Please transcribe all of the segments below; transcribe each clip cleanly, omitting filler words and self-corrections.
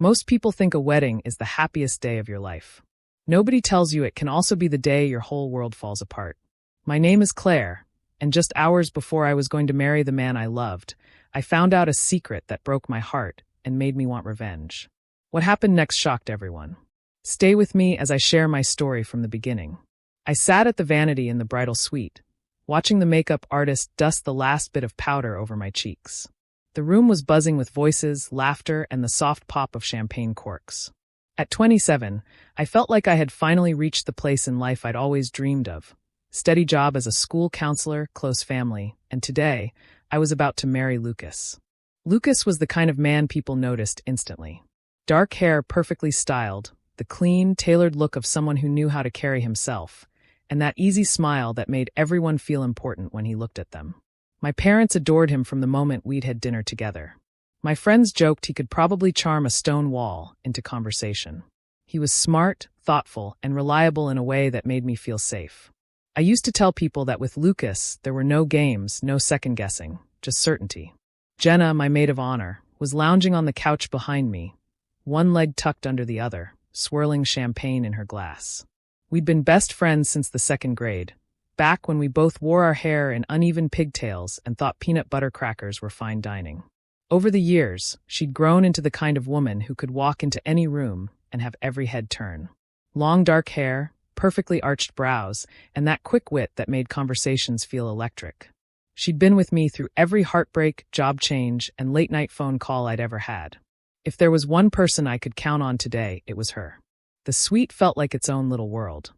Most people think a wedding is the happiest day of your life. Nobody tells you it can also be the day your whole world falls apart. My name is Claire, and just hours before I was going to marry the man I loved, I found out a secret that broke my heart and made me want revenge. What happened next shocked everyone. Stay with me as I share my story from the beginning. I sat at the vanity in the bridal suite, watching the makeup artist dust the last bit of powder over my cheeks. The room was buzzing with voices, laughter, and the soft pop of champagne corks. At 27, I felt like I had finally reached the place in life I'd always dreamed of. Steady job as a school counselor, close family, and today, I was about to marry Lucas. Lucas was the kind of man people noticed instantly. Dark hair perfectly styled, the clean, tailored look of someone who knew how to carry himself, and that easy smile that made everyone feel important when he looked at them. My parents adored him from the moment we'd had dinner together. My friends joked he could probably charm a stone wall into conversation. He was smart, thoughtful, and reliable in a way that made me feel safe. I used to tell people that with Lucas, there were no games, no second-guessing, just certainty. Jenna, my maid of honor, was lounging on the couch behind me, one leg tucked under the other, swirling champagne in her glass. We'd been best friends since the second grade, back when we both wore our hair in uneven pigtails and thought peanut butter crackers were fine dining. Over the years, she'd grown into the kind of woman who could walk into any room and have every head turn. Long dark hair, perfectly arched brows, and that quick wit that made conversations feel electric. She'd been with me through every heartbreak, job change, and late-night phone call I'd ever had. If there was one person I could count on today, it was her. The suite felt like its own little world.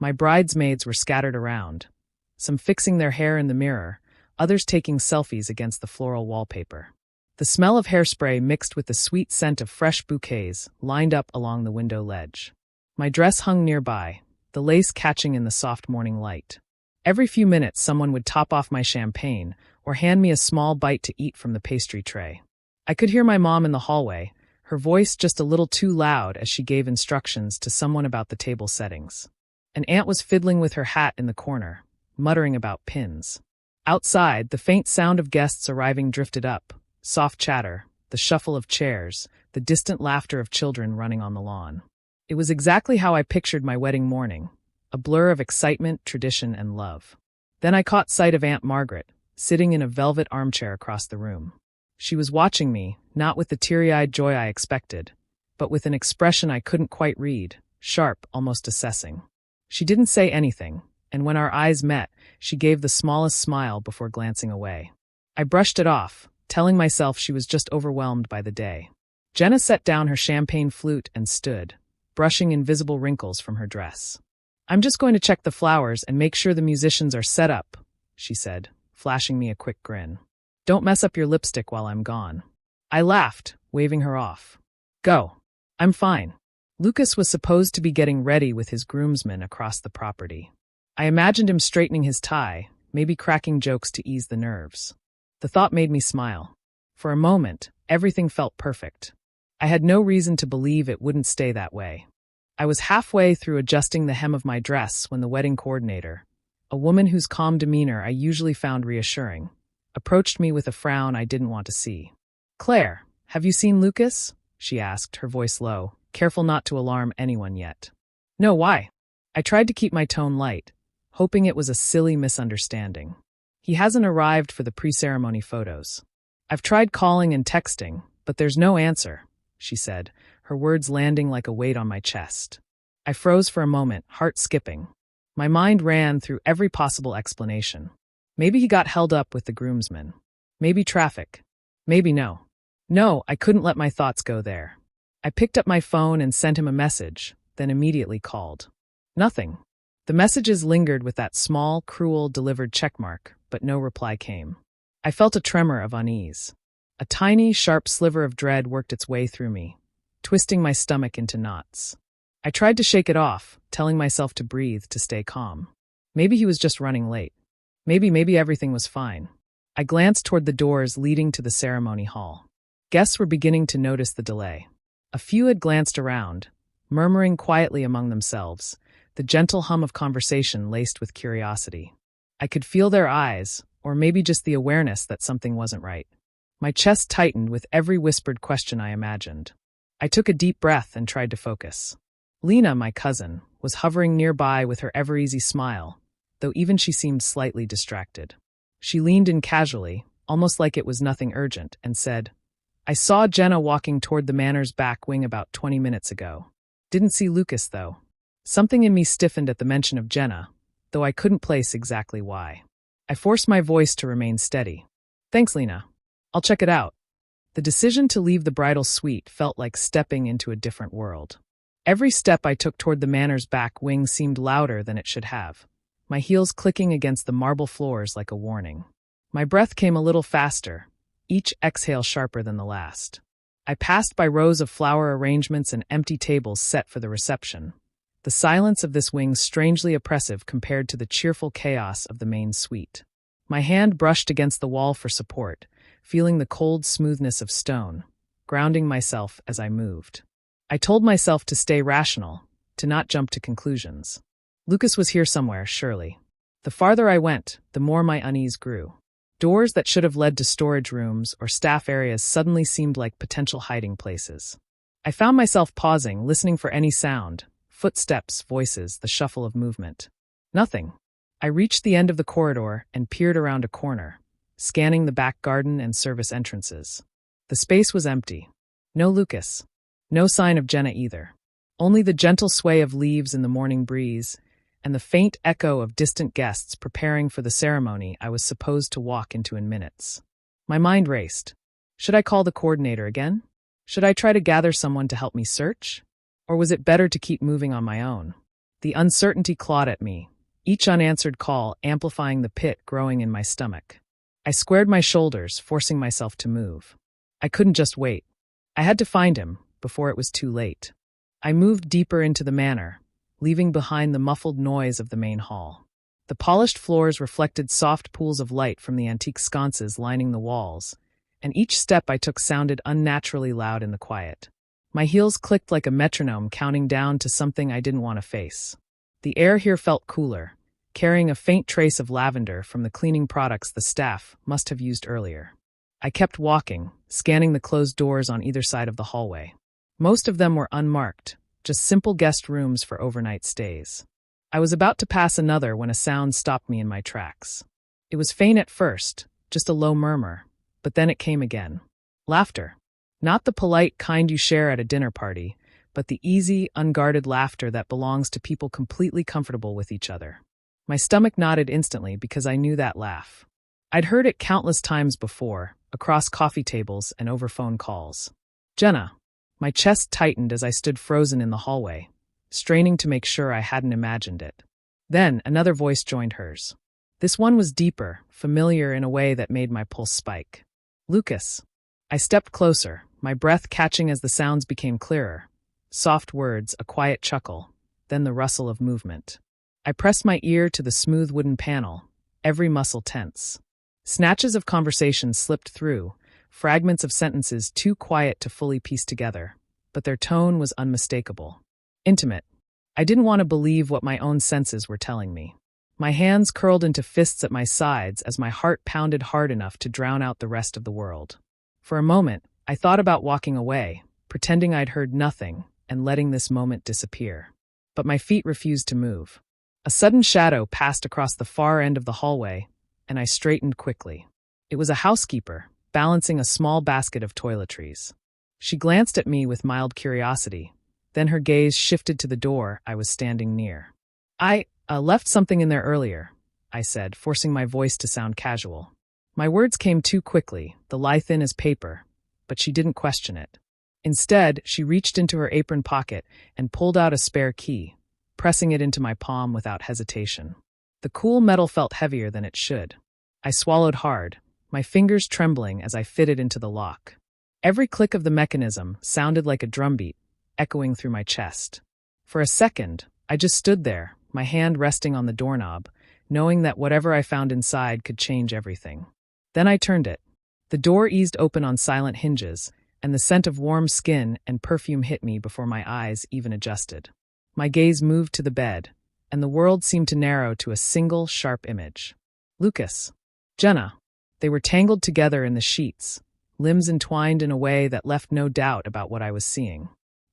My bridesmaids were scattered around, some fixing their hair in the mirror, others taking selfies against the floral wallpaper. The smell of hairspray mixed with the sweet scent of fresh bouquets lined up along the window ledge. My dress hung nearby, the lace catching in the soft morning light. Every few minutes someone would top off my champagne or hand me a small bite to eat from the pastry tray. I could hear my mom in the hallway, her voice just a little too loud as she gave instructions to someone about the table settings. An aunt was fiddling with her hat in the corner, muttering about pins. Outside, the faint sound of guests arriving drifted up, soft chatter, the shuffle of chairs, the distant laughter of children running on the lawn. It was exactly how I pictured my wedding morning, a blur of excitement, tradition, and love. Then I caught sight of Aunt Margaret, sitting in a velvet armchair across the room. She was watching me, not with the teary-eyed joy I expected, but with an expression I couldn't quite read, sharp, almost assessing. She didn't say anything, and when our eyes met, she gave the smallest smile before glancing away. I brushed it off, telling myself she was just overwhelmed by the day. Jenna set down her champagne flute and stood, brushing invisible wrinkles from her dress. "I'm just going to check the flowers and make sure the musicians are set up," she said, flashing me a quick grin. "Don't mess up your lipstick while I'm gone." I laughed, waving her off. "Go. I'm fine." Lucas was supposed to be getting ready with his groomsmen across the property. I imagined him straightening his tie, maybe cracking jokes to ease the nerves. The thought made me smile. For a moment, everything felt perfect. I had no reason to believe it wouldn't stay that way. I was halfway through adjusting the hem of my dress when the wedding coordinator, a woman whose calm demeanor I usually found reassuring, approached me with a frown I didn't want to see. "Claire, have you seen Lucas?" she asked, her voice low, careful not to alarm anyone yet. "No, why?" I tried to keep my tone light, hoping it was a silly misunderstanding. "He hasn't arrived for the pre-ceremony photos. I've tried calling and texting, but there's no answer," she said, her words landing like a weight on my chest. I froze for a moment, heart skipping. My mind ran through every possible explanation. Maybe he got held up with the groomsmen. Maybe traffic. Maybe no. No, I couldn't let my thoughts go there. I picked up my phone and sent him a message, then immediately called. Nothing. The messages lingered with that small, cruel, delivered checkmark, but no reply came. I felt a tremor of unease. A tiny, sharp sliver of dread worked its way through me, twisting my stomach into knots. I tried to shake it off, telling myself to breathe, to stay calm. Maybe he was just running late. Maybe everything was fine. I glanced toward the doors leading to the ceremony hall. Guests were beginning to notice the delay. A few had glanced around, murmuring quietly among themselves, the gentle hum of conversation laced with curiosity. I could feel their eyes, or maybe just the awareness that something wasn't right. My chest tightened with every whispered question I imagined. I took a deep breath and tried to focus. Lena, my cousin, was hovering nearby with her ever-easy smile, though even she seemed slightly distracted. She leaned in casually, almost like it was nothing urgent, and said, "I saw Jenna walking toward the manor's back wing about 20 minutes ago. Didn't see Lucas, though." Something in me stiffened at the mention of Jenna, though I couldn't place exactly why. I forced my voice to remain steady. "Thanks, Lena. I'll check it out." The decision to leave the bridal suite felt like stepping into a different world. Every step I took toward the manor's back wing seemed louder than it should have, my heels clicking against the marble floors like a warning. My breath came a little faster, each exhale sharper than the last. I passed by rows of flower arrangements and empty tables set for the reception. The silence of this wing strangely oppressive compared to the cheerful chaos of the main suite. My hand brushed against the wall for support, feeling the cold smoothness of stone, grounding myself as I moved. I told myself to stay rational, to not jump to conclusions. Lucas was here somewhere, surely. The farther I went, the more my unease grew. Doors that should have led to storage rooms or staff areas suddenly seemed like potential hiding places. I found myself pausing, listening for any sound, footsteps, voices, the shuffle of movement. Nothing. I reached the end of the corridor and peered around a corner, scanning the back garden and service entrances. The space was empty. No Lucas. No sign of Jenna either. Only the gentle sway of leaves in the morning breeze and the faint echo of distant guests preparing for the ceremony I was supposed to walk into in minutes. My mind raced. Should I call the coordinator again? Should I try to gather someone to help me search? Or was it better to keep moving on my own? The uncertainty clawed at me, each unanswered call amplifying the pit growing in my stomach. I squared my shoulders, forcing myself to move. I couldn't just wait. I had to find him before it was too late. I moved deeper into the manor, leaving behind the muffled noise of the main hall. The polished floors reflected soft pools of light from the antique sconces lining the walls, and each step I took sounded unnaturally loud in the quiet. My heels clicked like a metronome counting down to something I didn't want to face. The air here felt cooler, carrying a faint trace of lavender from the cleaning products the staff must have used earlier. I kept walking, scanning the closed doors on either side of the hallway. Most of them were unmarked, just simple guest rooms for overnight stays. I was about to pass another when a sound stopped me in my tracks. It was faint at first, just a low murmur, but then it came again. Laughter. Not the polite kind you share at a dinner party, but the easy, unguarded laughter that belongs to people completely comfortable with each other. My stomach knotted instantly because I knew that laugh. I'd heard it countless times before, across coffee tables and over phone calls. Jenna. My chest tightened as I stood frozen in the hallway, straining to make sure I hadn't imagined it. Then another voice joined hers. This one was deeper, familiar in a way that made my pulse spike. Lucas. I stepped closer, my breath catching as the sounds became clearer. Soft words, a quiet chuckle, then the rustle of movement. I pressed my ear to the smooth wooden panel, every muscle tense. Snatches of conversation slipped through, fragments of sentences too quiet to fully piece together, but their tone was unmistakable. Intimate. I didn't want to believe what my own senses were telling me. My hands curled into fists at my sides as my heart pounded hard enough to drown out the rest of the world. For a moment, I thought about walking away, pretending I'd heard nothing and letting this moment disappear. But my feet refused to move. A sudden shadow passed across the far end of the hallway, and I straightened quickly. It was a housekeeper, balancing a small basket of toiletries. She glanced at me with mild curiosity, then her gaze shifted to the door I was standing near. I left something in there earlier, I said, forcing my voice to sound casual. My words came too quickly, the lie thin as paper, but she didn't question it. Instead, she reached into her apron pocket and pulled out a spare key, pressing it into my palm without hesitation. The cool metal felt heavier than it should. I swallowed hard, my fingers trembling as I fitted into the lock. Every click of the mechanism sounded like a drumbeat, echoing through my chest. For a second, I just stood there, my hand resting on the doorknob, knowing that whatever I found inside could change everything. Then I turned it. The door eased open on silent hinges, and the scent of warm skin and perfume hit me before my eyes even adjusted. My gaze moved to the bed, and the world seemed to narrow to a single, sharp image. Lucas. Jenna. They were tangled together in the sheets, limbs entwined in a way that left no doubt about what I was seeing.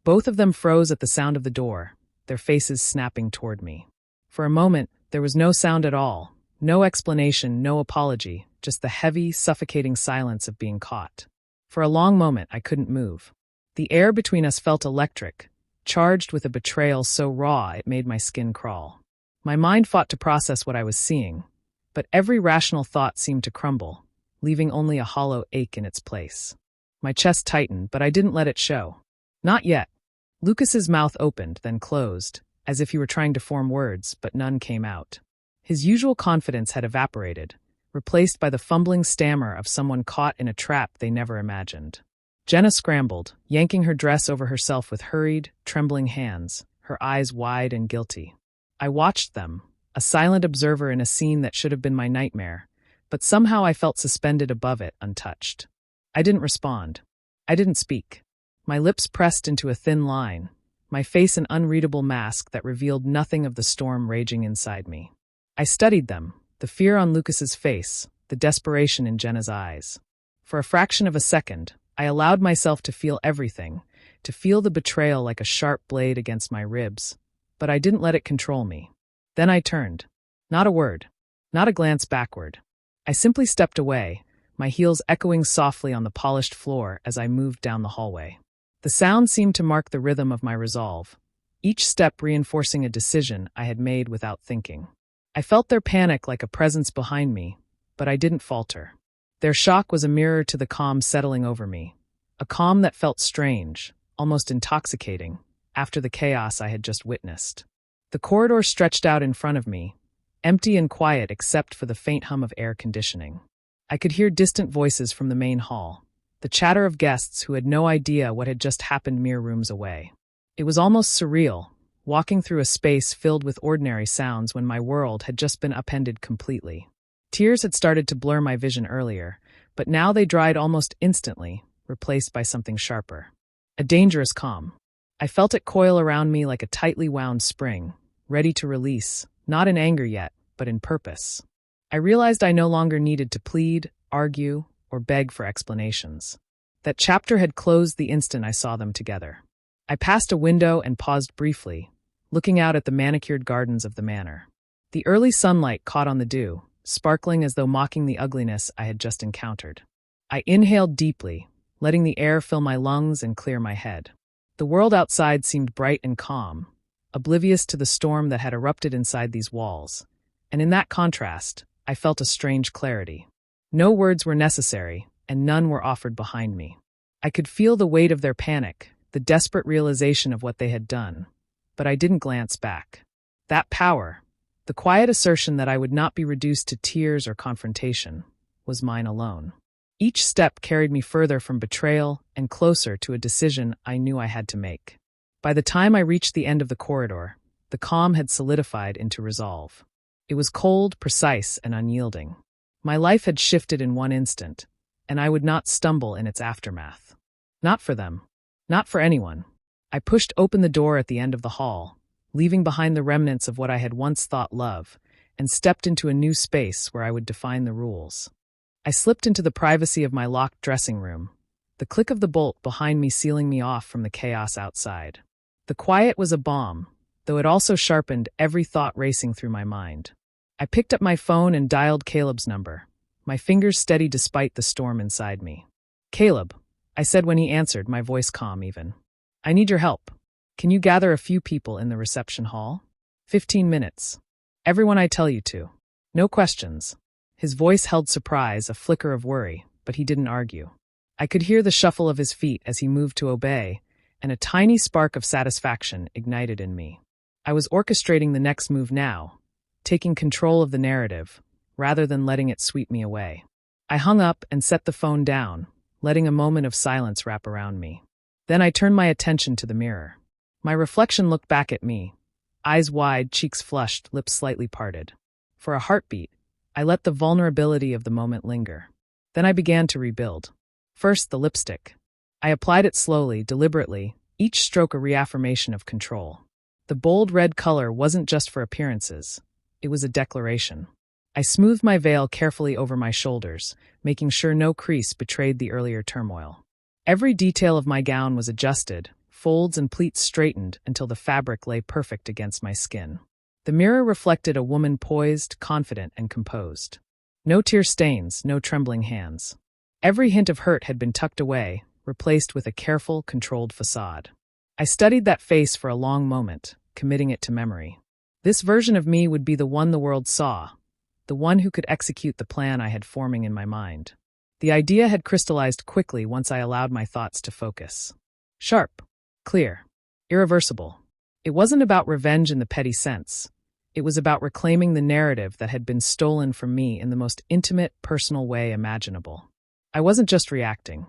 Both of them froze at the sound of the door, their faces snapping toward me. For a moment, there was no sound at all, no explanation, no apology, just the heavy, suffocating silence of being caught. For a long moment, I couldn't move. The air between us felt electric, charged with a betrayal so raw it made my skin crawl. My mind fought to process what I was seeing, but every rational thought seemed to crumble, leaving only a hollow ache in its place. My chest tightened, but I didn't let it show. Not yet. Lucas's mouth opened, then closed, as if he were trying to form words, but none came out. His usual confidence had evaporated, replaced by the fumbling stammer of someone caught in a trap they never imagined. Jenna scrambled, yanking her dress over herself with hurried, trembling hands, her eyes wide and guilty. I watched them, a silent observer in a scene that should have been my nightmare, but somehow I felt suspended above it, untouched. I didn't respond. I didn't speak. My lips pressed into a thin line, my face an unreadable mask that revealed nothing of the storm raging inside me. I studied them, the fear on Lucas's face, the desperation in Jenna's eyes. For a fraction of a second, I allowed myself to feel everything, to feel the betrayal like a sharp blade against my ribs, but I didn't let it control me. Then I turned. Not a word, not a glance backward. I simply stepped away, my heels echoing softly on the polished floor as I moved down the hallway. The sound seemed to mark the rhythm of my resolve, each step reinforcing a decision I had made without thinking. I felt their panic like a presence behind me, but I didn't falter. Their shock was a mirror to the calm settling over me, a calm that felt strange, almost intoxicating, after the chaos I had just witnessed. The corridor stretched out in front of me, empty and quiet except for the faint hum of air conditioning. I could hear distant voices from the main hall, the chatter of guests who had no idea what had just happened mere rooms away. It was almost surreal, walking through a space filled with ordinary sounds when my world had just been upended completely. Tears had started to blur my vision earlier, but now they dried almost instantly, replaced by something sharper. A dangerous calm. I felt it coil around me like a tightly wound spring, ready to release, not in anger yet, but in purpose. I realized I no longer needed to plead, argue, or beg for explanations. That chapter had closed the instant I saw them together. I passed a window and paused briefly, looking out at the manicured gardens of the manor. The early sunlight caught on the dew, sparkling as though mocking the ugliness I had just encountered. I inhaled deeply, letting the air fill my lungs and clear my head. The world outside seemed bright and calm, oblivious to the storm that had erupted inside these walls, and in that contrast, I felt a strange clarity. No words were necessary, and none were offered behind me. I could feel the weight of their panic, the desperate realization of what they had done, but I didn't glance back. That power, the quiet assertion that I would not be reduced to tears or confrontation, was mine alone. Each step carried me further from betrayal and closer to a decision I knew I had to make. By the time I reached the end of the corridor, the calm had solidified into resolve. It was cold, precise, and unyielding. My life had shifted in one instant, and I would not stumble in its aftermath. Not for them. Not for anyone. I pushed open the door at the end of the hall, leaving behind the remnants of what I had once thought love, and stepped into a new space where I would define the rules. I slipped into the privacy of my locked dressing room, the click of the bolt behind me sealing me off from the chaos outside. The quiet was a balm, though it also sharpened every thought racing through my mind. I picked up my phone and dialed Caleb's number, my fingers steady despite the storm inside me. "Caleb," I said when he answered, my voice calm even. "I need your help. Can you gather a few people in the reception hall? 15 minutes. Everyone I tell you to. No questions." His voice held surprise, a flicker of worry, but he didn't argue. I could hear the shuffle of his feet as he moved to obey, and a tiny spark of satisfaction ignited in me. I was orchestrating the next move now, taking control of the narrative, rather than letting it sweep me away. I hung up and set the phone down, letting a moment of silence wrap around me. Then I turned my attention to the mirror. My reflection looked back at me, eyes wide, cheeks flushed, lips slightly parted. For a heartbeat, I let the vulnerability of the moment linger. Then I began to rebuild. First, the lipstick. I applied it slowly, deliberately, each stroke a reaffirmation of control. The bold red color wasn't just for appearances. It was a declaration. I smoothed my veil carefully over my shoulders, making sure no crease betrayed the earlier turmoil. Every detail of my gown was adjusted, folds and pleats straightened until the fabric lay perfect against my skin. The mirror reflected a woman poised, confident, and composed. No tear stains, no trembling hands. Every hint of hurt had been tucked away, replaced with a careful, controlled facade. I studied that face for a long moment, committing it to memory. This version of me would be the one the world saw, the one who could execute the plan I had forming in my mind. The idea had crystallized quickly once I allowed my thoughts to focus. Sharp, clear, irreversible. It wasn't about revenge in the petty sense. It was about reclaiming the narrative that had been stolen from me in the most intimate, personal way imaginable. I wasn't just reacting.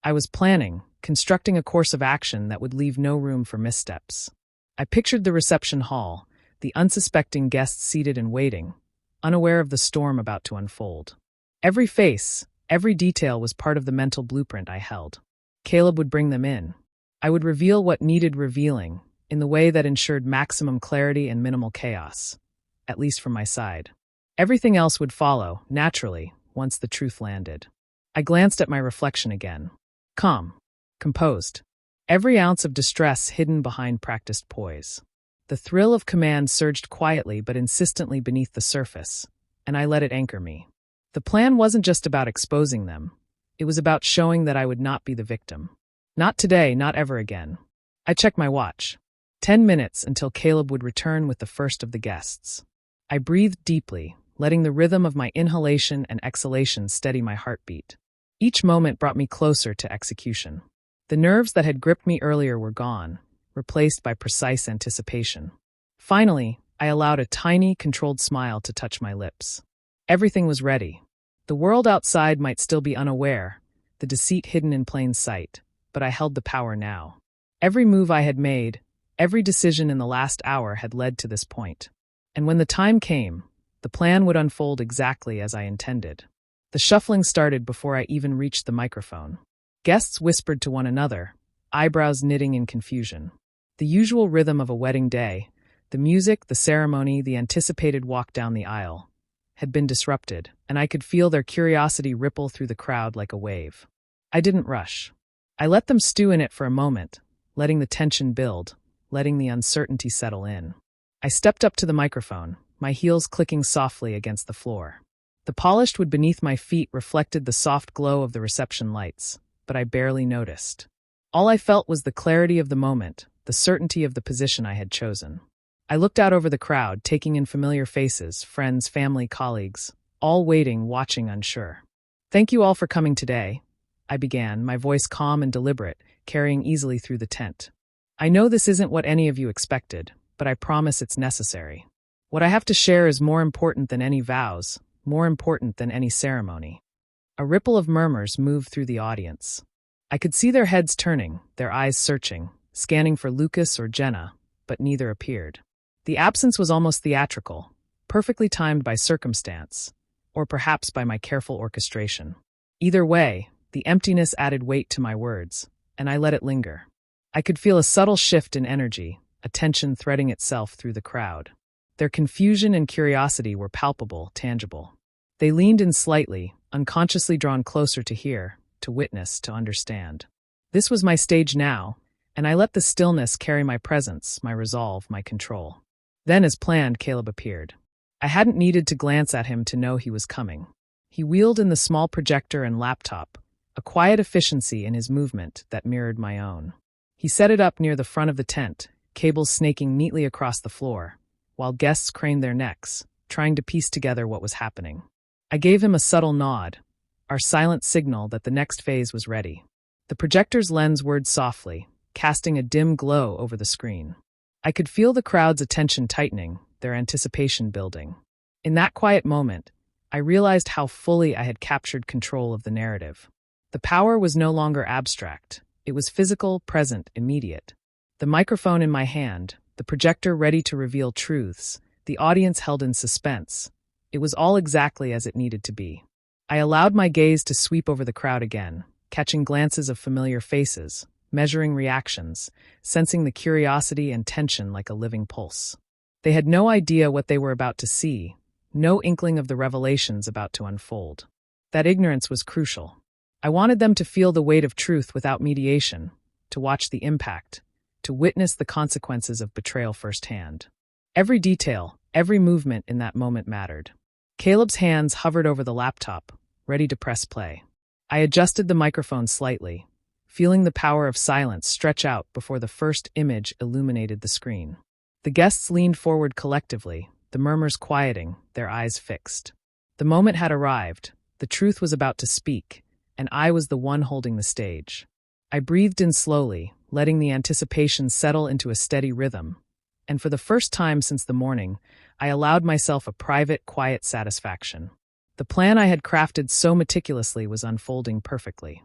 I was planning, constructing a course of action that would leave no room for missteps. I pictured the reception hall, the unsuspecting guests seated and waiting, unaware of the storm about to unfold. Every face, every detail was part of the mental blueprint I held. Caleb would bring them in. I would reveal what needed revealing, in the way that ensured maximum clarity and minimal chaos, at least from my side. Everything else would follow, naturally, once the truth landed. I glanced at my reflection again. Calm, composed, every ounce of distress hidden behind practiced poise. The thrill of command surged quietly but insistently beneath the surface, and I let it anchor me. The plan wasn't just about exposing them. It was about showing that I would not be the victim. Not today, not ever again. I checked my watch. 10 minutes until Caleb would return with the first of the guests. I breathed deeply, letting the rhythm of my inhalation and exhalation steady my heartbeat. Each moment brought me closer to execution. The nerves that had gripped me earlier were gone, replaced by precise anticipation. Finally, I allowed a tiny, controlled smile to touch my lips. Everything was ready. The world outside might still be unaware, the deceit hidden in plain sight, but I held the power now. Every move I had made, every decision in the last hour had led to this point. And when the time came, the plan would unfold exactly as I intended. The shuffling started before I even reached the microphone. Guests whispered to one another, eyebrows knitting in confusion. The usual rhythm of a wedding day, the music, the ceremony, the anticipated walk down the aisle, had been disrupted, and I could feel their curiosity ripple through the crowd like a wave. I didn't rush. I let them stew in it for a moment, letting the tension build, letting the uncertainty settle in. I stepped up to the microphone, my heels clicking softly against the floor. The polished wood beneath my feet reflected the soft glow of the reception lights, but I barely noticed. All I felt was the clarity of the moment, the certainty of the position I had chosen. I looked out over the crowd, taking in familiar faces, friends, family, colleagues, all waiting, watching, unsure. "Thank you all for coming today," I began, my voice calm and deliberate, carrying easily through the tent. "I know this isn't what any of you expected, but I promise it's necessary. What I have to share is more important than any vows, more important than any ceremony." A ripple of murmurs moved through the audience. I could see their heads turning, their eyes searching, scanning for Lucas or Jenna, but neither appeared. The absence was almost theatrical, perfectly timed by circumstance, or perhaps by my careful orchestration. Either way, the emptiness added weight to my words, and I let it linger. I could feel a subtle shift in energy, a tension threading itself through the crowd. Their confusion and curiosity were palpable, tangible. They leaned in slightly, unconsciously drawn closer to hear, to witness, to understand. This was my stage now, and I let the stillness carry my presence, my resolve, my control. Then, as planned, Caleb appeared. I hadn't needed to glance at him to know he was coming. He wheeled in the small projector and laptop, a quiet efficiency in his movement that mirrored my own. He set it up near the front of the tent, cables snaking neatly across the floor, while guests craned their necks, trying to piece together what was happening. I gave him a subtle nod, our silent signal that the next phase was ready. The projector's lens whirred softly, casting a dim glow over the screen. I could feel the crowd's attention tightening, their anticipation building. In that quiet moment, I realized how fully I had captured control of the narrative. The power was no longer abstract. It was physical, present, immediate. The microphone in my hand, the projector ready to reveal truths, the audience held in suspense. It was all exactly as it needed to be. I allowed my gaze to sweep over the crowd again, catching glances of familiar faces, measuring reactions, sensing the curiosity and tension like a living pulse. They had no idea what they were about to see, no inkling of the revelations about to unfold. That ignorance was crucial. I wanted them to feel the weight of truth without mediation, to watch the impact, to witness the consequences of betrayal firsthand. Every detail, every movement in that moment mattered. Caleb's hands hovered over the laptop, ready to press play. I adjusted the microphone slightly, feeling the power of silence stretch out before the first image illuminated the screen. The guests leaned forward collectively, the murmurs quieting, their eyes fixed. The moment had arrived, the truth was about to speak, and I was the one holding the stage. I breathed in slowly, letting the anticipation settle into a steady rhythm, and for the first time since the morning, I allowed myself a private, quiet satisfaction. The plan I had crafted so meticulously was unfolding perfectly.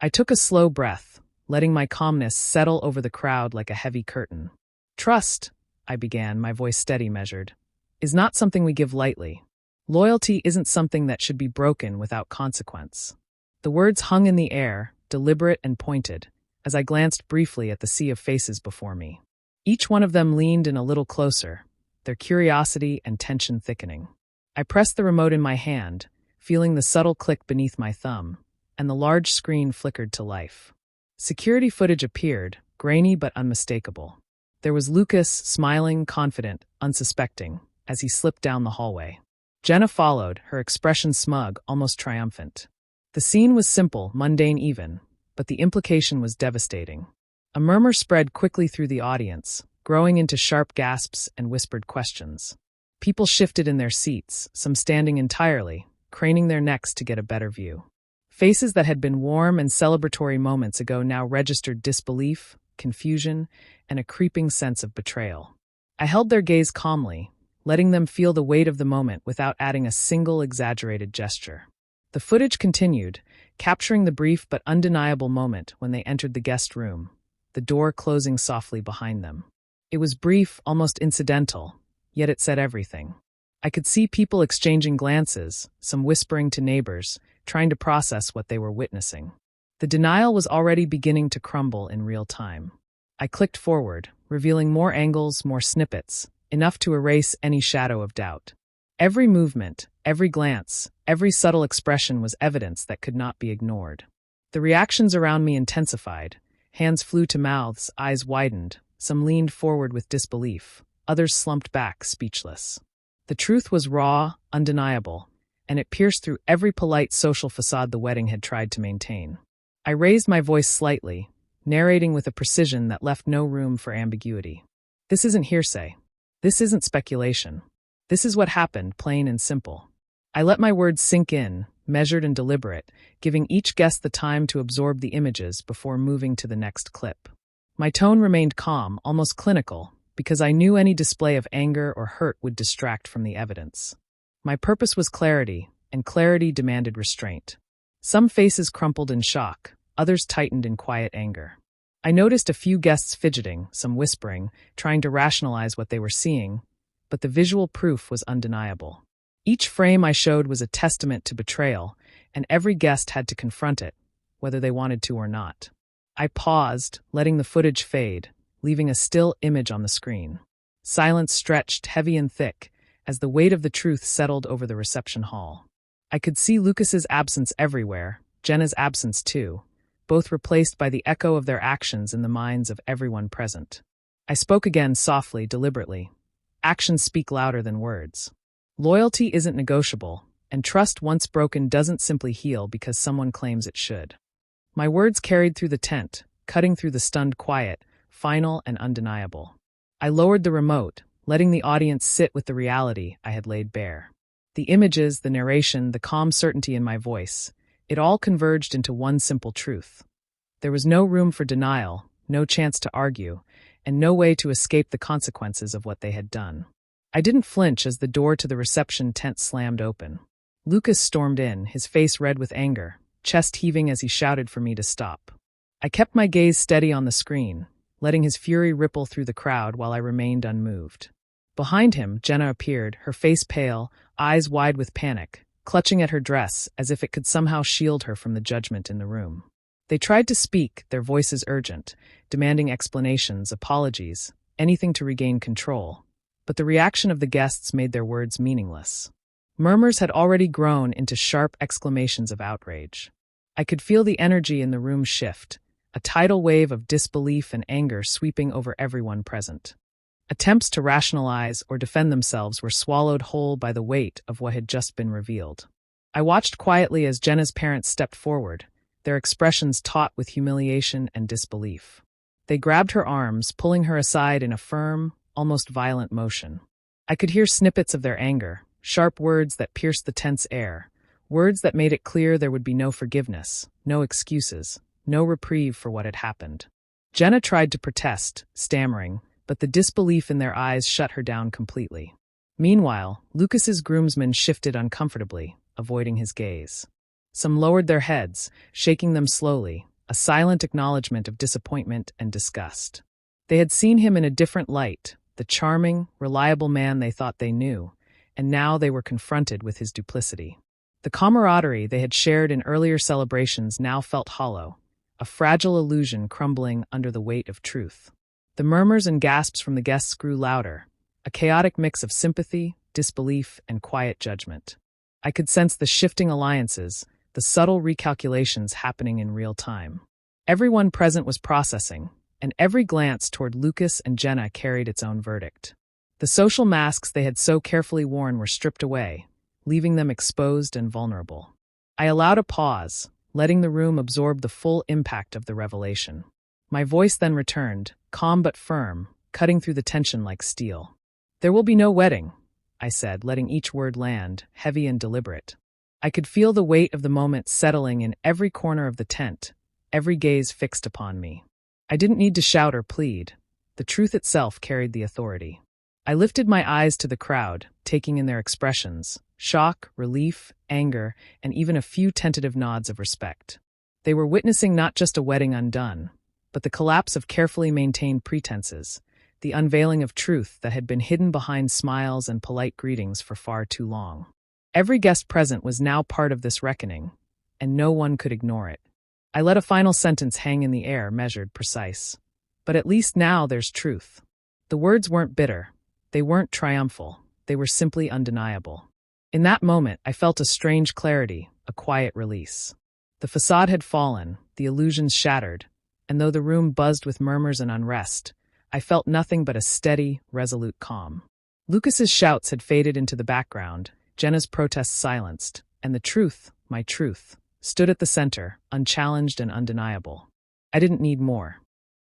I took a slow breath, letting my calmness settle over the crowd like a heavy curtain. Trust, I began, my voice steady measured, is not something we give lightly. Loyalty isn't something that should be broken without consequence. The words hung in the air, deliberate and pointed, as I glanced briefly at the sea of faces before me. Each one of them leaned in a little closer, their curiosity and tension thickening. I pressed the remote in my hand, feeling the subtle click beneath my thumb, and the large screen flickered to life. Security footage appeared, grainy but unmistakable. There was Lucas, smiling, confident, unsuspecting, as he slipped down the hallway. Jenna followed, her expression smug, almost triumphant. The scene was simple, mundane even, but the implication was devastating. A murmur spread quickly through the audience, growing into sharp gasps and whispered questions. People shifted in their seats, some standing entirely, craning their necks to get a better view. Faces that had been warm and celebratory moments ago now registered disbelief, confusion, and a creeping sense of betrayal. I held their gaze calmly, letting them feel the weight of the moment without adding a single exaggerated gesture. The footage continued, capturing the brief but undeniable moment when they entered the guest room, the door closing softly behind them. It was brief, almost incidental, yet it said everything. I could see people exchanging glances, some whispering to neighbors, trying to process what they were witnessing. The denial was already beginning to crumble in real time. I clicked forward, revealing more angles, more snippets, enough to erase any shadow of doubt. Every movement, every glance, every subtle expression was evidence that could not be ignored. The reactions around me intensified. Hands flew to mouths, eyes widened, some leaned forward with disbelief, others slumped back, speechless. The truth was raw, undeniable, and it pierced through every polite social facade the wedding had tried to maintain. I raised my voice slightly, narrating with a precision that left no room for ambiguity. This isn't hearsay. This isn't speculation. This is what happened, plain and simple. I let my words sink in, measured and deliberate, giving each guest the time to absorb the images before moving to the next clip. My tone remained calm, almost clinical, because I knew any display of anger or hurt would distract from the evidence. My purpose was clarity, and clarity demanded restraint. Some faces crumpled in shock, others tightened in quiet anger. I noticed a few guests fidgeting, some whispering, trying to rationalize what they were seeing, but the visual proof was undeniable. Each frame I showed was a testament to betrayal, and every guest had to confront it, whether they wanted to or not. I paused, letting the footage fade, leaving a still image on the screen. Silence stretched, heavy and thick, as the weight of the truth settled over the reception hall. I could see Lucas's absence everywhere, Jenna's absence too, both replaced by the echo of their actions in the minds of everyone present. I spoke again softly, deliberately. Actions speak louder than words. Loyalty isn't negotiable, and trust once broken doesn't simply heal because someone claims it should. My words carried through the tent, cutting through the stunned quiet, final and undeniable. I lowered the remote, letting the audience sit with the reality I had laid bare. The images, the narration, the calm certainty in my voice, it all converged into one simple truth. There was no room for denial, no chance to argue, and no way to escape the consequences of what they had done. I didn't flinch as the door to the reception tent slammed open. Lucas stormed in, his face red with anger, chest heaving as he shouted for me to stop. I kept my gaze steady on the screen, letting his fury ripple through the crowd while I remained unmoved. Behind him, Jenna appeared, her face pale, eyes wide with panic, clutching at her dress as if it could somehow shield her from the judgment in the room. They tried to speak, their voices urgent, demanding explanations, apologies, anything to regain control, but the reaction of the guests made their words meaningless. Murmurs had already grown into sharp exclamations of outrage. I could feel the energy in the room shift, a tidal wave of disbelief and anger sweeping over everyone present. Attempts to rationalize or defend themselves were swallowed whole by the weight of what had just been revealed. I watched quietly as Jenna's parents stepped forward, their expressions taut with humiliation and disbelief. They grabbed her arms, pulling her aside in a firm, almost violent motion. I could hear snippets of their anger, sharp words that pierced the tense air, words that made it clear there would be no forgiveness, no excuses, no reprieve for what had happened. Jenna tried to protest, stammering, but the disbelief in their eyes shut her down completely. Meanwhile, Lucas's groomsmen shifted uncomfortably, avoiding his gaze. Some lowered their heads, shaking them slowly, a silent acknowledgement of disappointment and disgust. They had seen him in a different light, the charming, reliable man they thought they knew, and now they were confronted with his duplicity. The camaraderie they had shared in earlier celebrations now felt hollow, a fragile illusion crumbling under the weight of truth. The murmurs and gasps from the guests grew louder, a chaotic mix of sympathy, disbelief, and quiet judgment. I could sense the shifting alliances, the subtle recalculations happening in real time. Everyone present was processing, and every glance toward Lucas and Jenna carried its own verdict. The social masks they had so carefully worn were stripped away, leaving them exposed and vulnerable. I allowed a pause, letting the room absorb the full impact of the revelation. My voice then returned, calm but firm, cutting through the tension like steel. "There will be no wedding," I said, letting each word land, heavy and deliberate. I could feel the weight of the moment settling in every corner of the tent, every gaze fixed upon me. I didn't need to shout or plead. The truth itself carried the authority. I lifted my eyes to the crowd, taking in their expressions, shock, relief, anger, and even a few tentative nods of respect. They were witnessing not just a wedding undone, but the collapse of carefully maintained pretenses, the unveiling of truth that had been hidden behind smiles and polite greetings for far too long. Every guest present was now part of this reckoning, and no one could ignore it. I let a final sentence hang in the air, measured, precise. But at least now there's truth. The words weren't bitter. They weren't triumphal. They were simply undeniable. In that moment, I felt a strange clarity, a quiet release. The facade had fallen, the illusions shattered, and though the room buzzed with murmurs and unrest, I felt nothing but a steady, resolute calm. Lucas's shouts had faded into the background, Jenna's protests silenced, and the truth, my truth, stood at the center, unchallenged and undeniable. I didn't need more.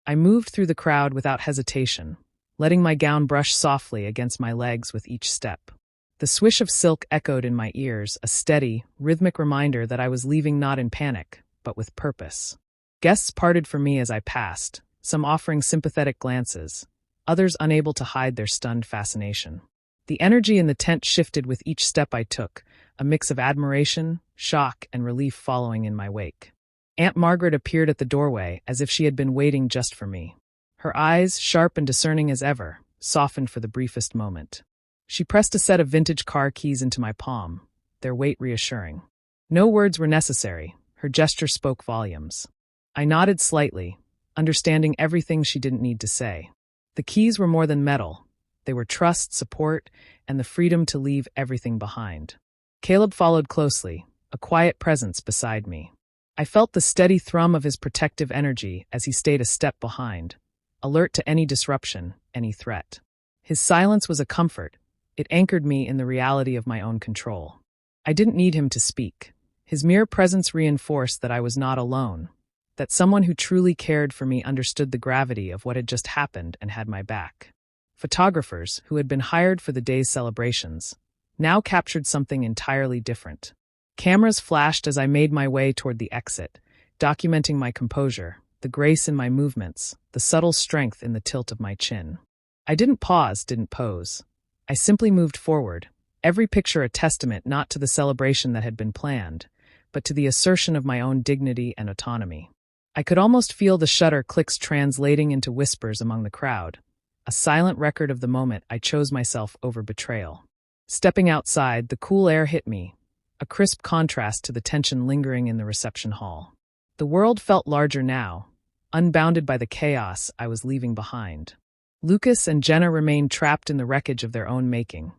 I moved through the crowd without hesitation, letting my gown brush softly against my legs with each step. The swish of silk echoed in my ears, a steady, rhythmic reminder that I was leaving not in panic, but with purpose. Guests parted from me as I passed, some offering sympathetic glances, others unable to hide their stunned fascination. The energy in the tent shifted with each step I took, a mix of admiration, shock, and relief following in my wake. Aunt Margaret appeared at the doorway as if she had been waiting just for me. Her eyes, sharp and discerning as ever, softened for the briefest moment. She pressed a set of vintage car keys into my palm, their weight reassuring. No words were necessary, her gesture spoke volumes. I nodded slightly, understanding everything she didn't need to say. The keys were more than metal. They were trust, support, and the freedom to leave everything behind. Caleb followed closely, a quiet presence beside me. I felt the steady thrum of his protective energy as he stayed a step behind, alert to any disruption, any threat. His silence was a comfort. It anchored me in the reality of my own control. I didn't need him to speak. His mere presence reinforced that I was not alone, that someone who truly cared for me understood the gravity of what had just happened and had my back. Photographers, who had been hired for the day's celebrations, now captured something entirely different. Cameras flashed as I made my way toward the exit, documenting my composure, the grace in my movements, the subtle strength in the tilt of my chin. I didn't pause, didn't pose. I simply moved forward, every picture a testament not to the celebration that had been planned, but to the assertion of my own dignity and autonomy. I could almost feel the shutter clicks translating into whispers among the crowd, a silent record of the moment I chose myself over betrayal. Stepping outside, the cool air hit me, a crisp contrast to the tension lingering in the reception hall. The world felt larger now, unbounded by the chaos I was leaving behind. Lucas and Jenna remained trapped in the wreckage of their own making,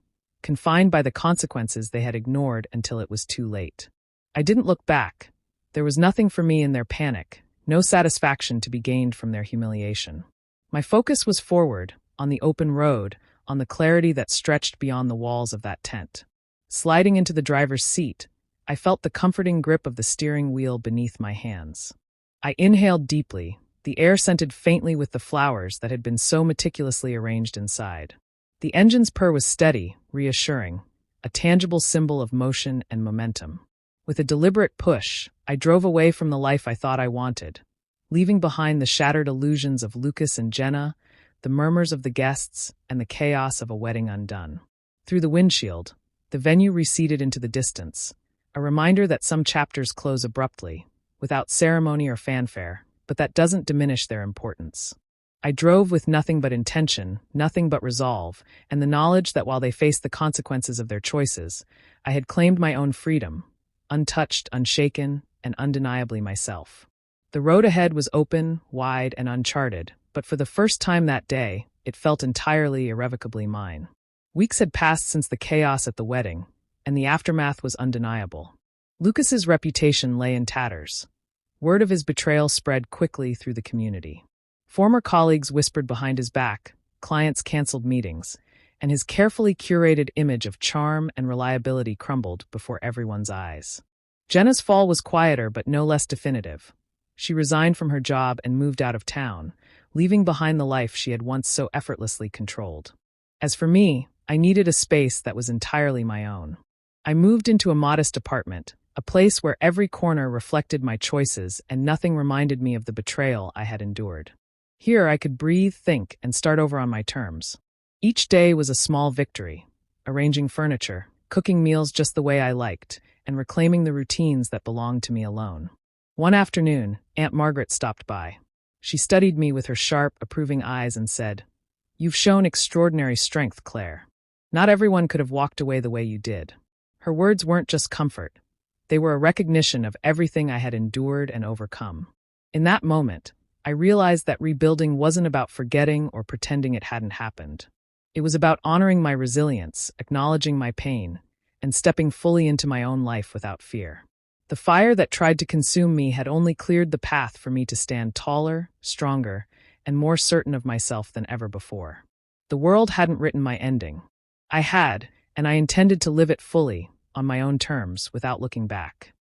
confined by the consequences they had ignored until it was too late. I didn't look back. There was nothing for me in their panic, no satisfaction to be gained from their humiliation. My focus was forward, on the open road, on the clarity that stretched beyond the walls of that tent. Sliding into the driver's seat, I felt the comforting grip of the steering wheel beneath my hands. I inhaled deeply, the air scented faintly with the flowers that had been so meticulously arranged inside. The engine's purr was steady, reassuring, a tangible symbol of motion and momentum. With a deliberate push, I drove away from the life I thought I wanted, leaving behind the shattered illusions of Lucas and Jenna, the murmurs of the guests, and the chaos of a wedding undone. Through the windshield, the venue receded into the distance, a reminder that some chapters close abruptly, without ceremony or fanfare, but that doesn't diminish their importance. I drove with nothing but intention, nothing but resolve, and the knowledge that while they faced the consequences of their choices, I had claimed my own freedom, untouched, unshaken, and undeniably myself. The road ahead was open, wide, and uncharted, but for the first time that day, it felt entirely, irrevocably mine. Weeks had passed since the chaos at the wedding, and the aftermath was undeniable. Lucas's reputation lay in tatters. Word of his betrayal spread quickly through the community. Former colleagues whispered behind his back, clients canceled meetings, and his carefully curated image of charm and reliability crumbled before everyone's eyes. Jenna's fall was quieter but no less definitive. She resigned from her job and moved out of town, leaving behind the life she had once so effortlessly controlled. As for me, I needed a space that was entirely my own. I moved into a modest apartment, a place where every corner reflected my choices and nothing reminded me of the betrayal I had endured. Here I could breathe, think, and start over on my terms. Each day was a small victory, arranging furniture, cooking meals just the way I liked, and reclaiming the routines that belonged to me alone. One afternoon, Aunt Margaret stopped by. She studied me with her sharp, approving eyes and said, "You've shown extraordinary strength, Claire. Not everyone could have walked away the way you did." Her words weren't just comfort. They were a recognition of everything I had endured and overcome. In that moment, I realized that rebuilding wasn't about forgetting or pretending it hadn't happened. It was about honoring my resilience, acknowledging my pain, and stepping fully into my own life without fear. The fire that tried to consume me had only cleared the path for me to stand taller, stronger, and more certain of myself than ever before. The world hadn't written my ending. I had, and I intended to live it fully, on my own terms, without looking back.